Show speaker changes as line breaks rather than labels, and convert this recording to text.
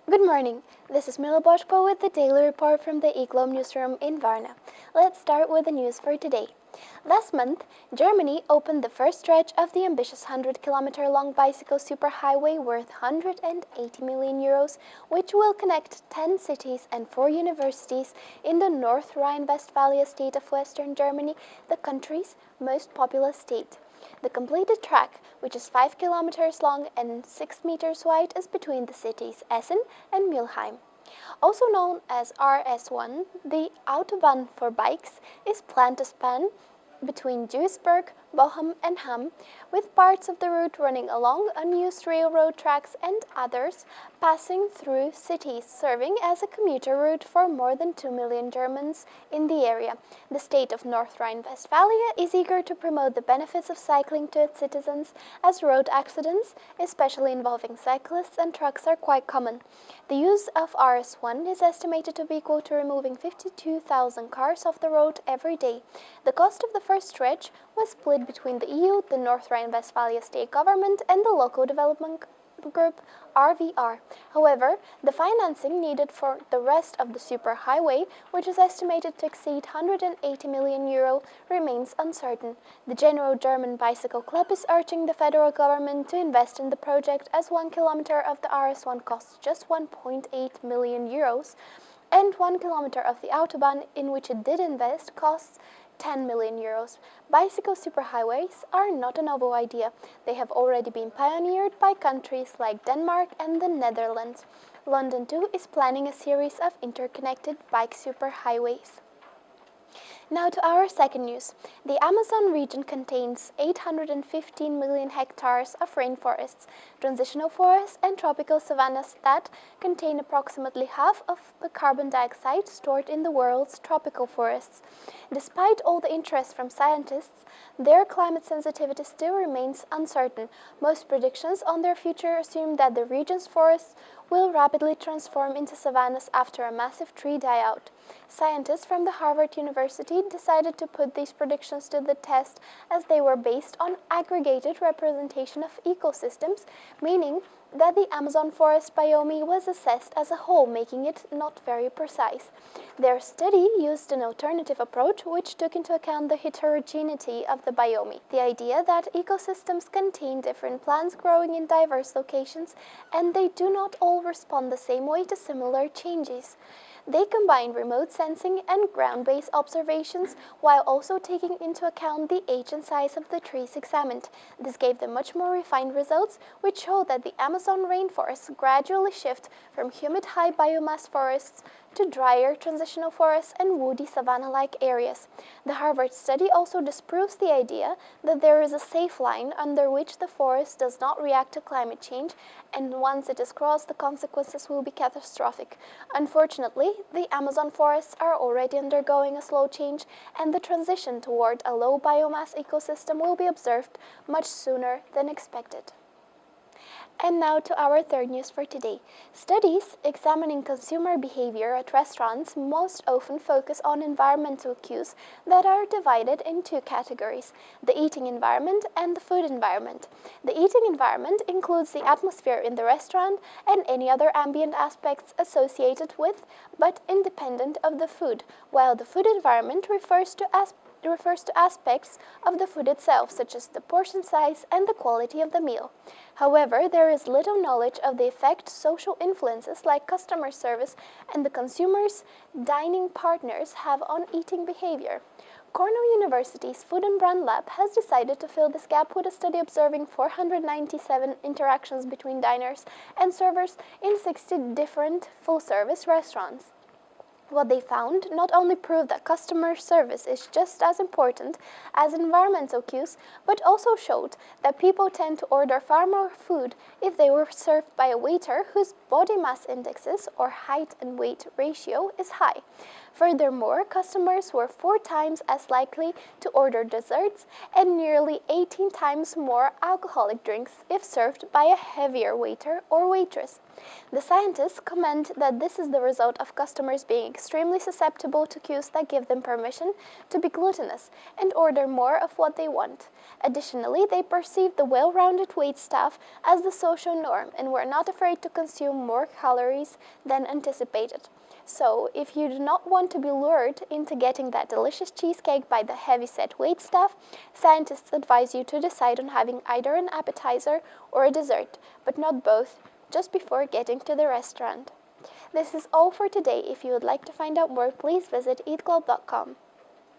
Good morning. This is Mila Boschko with the daily report from the Eatglobe newsroom in Varna. Let's start with the news for today. Last month, Germany opened the first stretch of the ambitious 100-kilometer-long bicycle superhighway worth 180 million euros, which will connect 10 cities and 4 universities in the North Rhine-Westphalia state of Western Germany, the country's most populous state. The completed track, which is 5 kilometers long and 6 meters wide, is between the cities Essen and Mülheim. Also known as RS1, the Autobahn for bikes is planned to span between Duisburg, Bochum and Hamm, with parts of the route running along unused railroad tracks and others passing through cities, serving as a commuter route for more than 2 million Germans in the area. The state of North Rhine-Westphalia is eager to promote the benefits of cycling to its citizens, as road accidents, especially involving cyclists and trucks, are quite common. The use of RS1 is estimated to be equal to removing 52,000 cars off the road every day. The cost of the first stretch was split between the EU, the North Rhine-Westphalia state government, and the local development group RVR. However, the financing needed for the rest of the superhighway, which is estimated to exceed 180 million euro, remains uncertain. The General German Bicycle Club is urging the federal government to invest in the project, as 1 kilometer of the RS1 costs just 1.8 million euros, and 1 kilometer of the Autobahn, in which it did invest, costs 10 million euros. Bicycle superhighways are not a novel idea. They have already been pioneered by countries like Denmark and the Netherlands. London, too, is planning a series of interconnected bike superhighways. Now to our second news. The Amazon region contains 815 million hectares of rainforests, transitional forests, and tropical savannas that contain approximately half of the carbon dioxide stored in the world's tropical forests. Despite all the interest from scientists, their climate sensitivity still remains uncertain. Most predictions on their future assume that the region's forests will rapidly transform into savannas after a massive tree die-out. Scientists from the Harvard University decided to put these predictions to the test, as they were based on aggregated representation of ecosystems, meaning that the Amazon forest biome was assessed as a whole, making it not very precise. Their study used an alternative approach which took into account the heterogeneity of the biome, the idea that ecosystems contain different plants growing in diverse locations and they do not all respond the same way to similar changes. They combine remote sensing and ground-based observations while also taking into account the age and size of the trees examined. This gave them much more refined results, which show that the Amazon rainforests gradually shift from humid high biomass forests to drier transitional forests and woody savanna-like areas. The Harvard study also disproves the idea that there is a safe line under which the forest does not react to climate change, and once it is crossed, the consequences will be catastrophic. Unfortunately, the Amazon forests are already undergoing a slow change, and the transition toward a low biomass ecosystem will be observed much sooner than expected. And now to our third news for today. Studies examining consumer behavior at restaurants most often focus on environmental cues that are divided in two categories: the eating environment and the food environment. The eating environment includes the atmosphere in the restaurant and any other ambient aspects associated with but independent of the food, while the food environment refers to aspects of the food itself, such as the portion size and the quality of the meal. However, there is little knowledge of the effect social influences like customer service and the consumer's dining partners have on eating behavior. Cornell University's Food and Brand Lab has decided to fill this gap with a study observing 497 interactions between diners and servers in 60 different full-service restaurants. What they found not only proved that customer service is just as important as environmental cues, but also showed that people tend to order far more food if they were served by a waiter whose body mass indexes, or height and weight ratio, is high. Furthermore, customers were 4 times as likely to order desserts and nearly 18 times more alcoholic drinks if served by a heavier waiter or waitress. The scientists comment that this is the result of customers being extremely susceptible to cues that give them permission to be glutinous and order more of what they want. Additionally, they perceive the well-rounded waitstaff as the social norm and were not afraid to consume more calories than anticipated. So, if you do not want to be lured into getting that delicious cheesecake by the heavy-set waitstaff, scientists advise you to decide on having either an appetizer or a dessert, but not both, just before getting to the restaurant. This is all for today. If you would like to find out more, please visit eatglobe.com.